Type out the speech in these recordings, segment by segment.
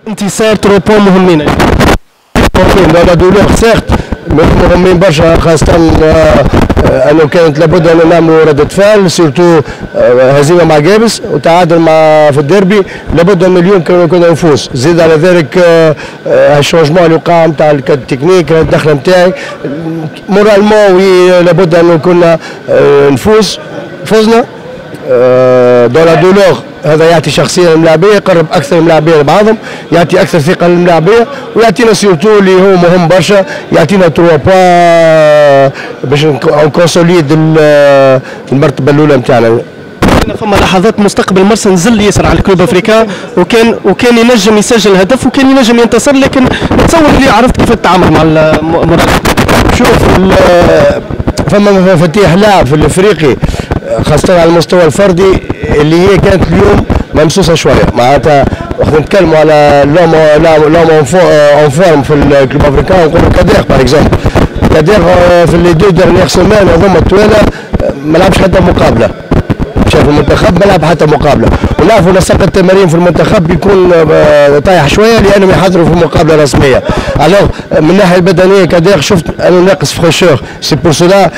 انتصار 3 بوان مهمين. لا دولور سيرت مهمين برشا، خاصة انه كانت لابد ان نعملوا ردة فعل، سيرتو هزيمة مع جابس وتعادل في الديربي، لابد ان اليوم كنا نفوز. زيد على ذلك الشونجمون اللي وقع نتاع التكنيك الدخله نتاعي مورالمون لابد ان كنا نفوز. فزنا دون لا دولور، هذا يعطي شخصيه للملاعبيه، يقرب اكثر الملاعبيه لبعضهم، يعطي اكثر ثقه للملاعبيه، ويعطينا سيرتو اللي هو مهم برشا، يعطينا 3 بوان باش نكونسوليد المرتبه الاولى نتاعنا. فما لحظات مستقبل مرسى نزل ياسر على الكلوب افريكا، وكان ينجم يسجل هدف وكان ينجم ينتصر، لكن نتصور اللي عرفت كيف تتعامل مع المراد. شوف فما مفاتيح لاعب في الافريقي خاصة على المستوى الفردي اللي هي كانت اليوم ممسوسة شوية، معناتها وقت نتكلموا على لوم اون فورم في الكلوب افريكان نقولوا كادير باغ اكزومبل. كادير في لي دو ديرنيير سيمان هذوما الطويلة ما لعبش حتى مقابلة. شاف المنتخب ما لعب حتى مقابله، ونعرفوا نسق التمارين في المنتخب بيكون طايح شويه لانهم يحضروا في مقابله رسميه. الوغ من الناحيه البدنيه كادير شفت انه ناقص فريشور، سي بور سولا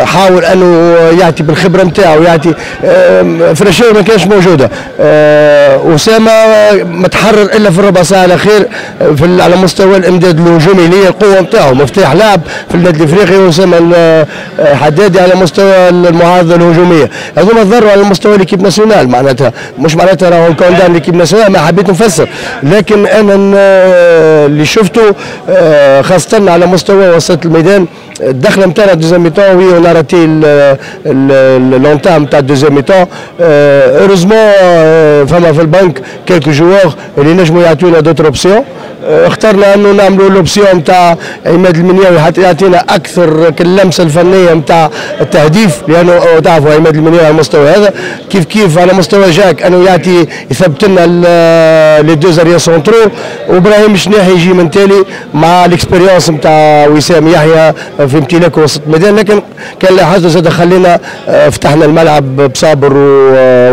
حاول انه يعطي بالخبره نتاعو، يعطي فريشور ما كانش موجوده. اسامه متحرر الا في الربع ساعه الاخير على مستوى الامداد الهجومي اللي هي القوه نتاعو، مفتاح لاعب في النادي الافريقي اسامه الحدادي على مستوى المعارضه الهجوميه. هذوما ضروا على مستوى ليكيب ناسيونال، معناتها مش معناتها راهو كوندان ليكيب ناسيونال، ما حبيت نفسر، لكن انا اللي شفته خاصه على مستوى وسط الميدان الدخله نتاعنا دوزيام ميتون وي اون اراتي لونتام نتاع دوزيام ميتون. اوروزمون فما في البنك كيلكو جوار اللي نجموا يعطيونا دوتر اوبسيون، اخترنا انه نعملوا الاوبسيون نتاع عماد المنياوي حتى يعطينا اكثر اللمسه الفنيه نتاع التهديف، لانه تعرفوا عماد المنياوي على المستوى هذا كيف على مستوى جاك انه يعطي يثبت لنا لي دو زاريا سونترو، وابراهيم شناحي يجي من تالي مع الاكسبيريونس نتاع وسام يحيى في امتلاكه وسط الميدان. لكن كان لاحظنا زاد خلينا فتحنا الملعب بصابر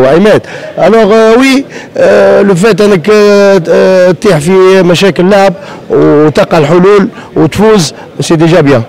وعماد. الوغ وي لو فات انك تطيح في مشاكل اللعب وتلقى الحلول وتفوز سي ديجا بيان.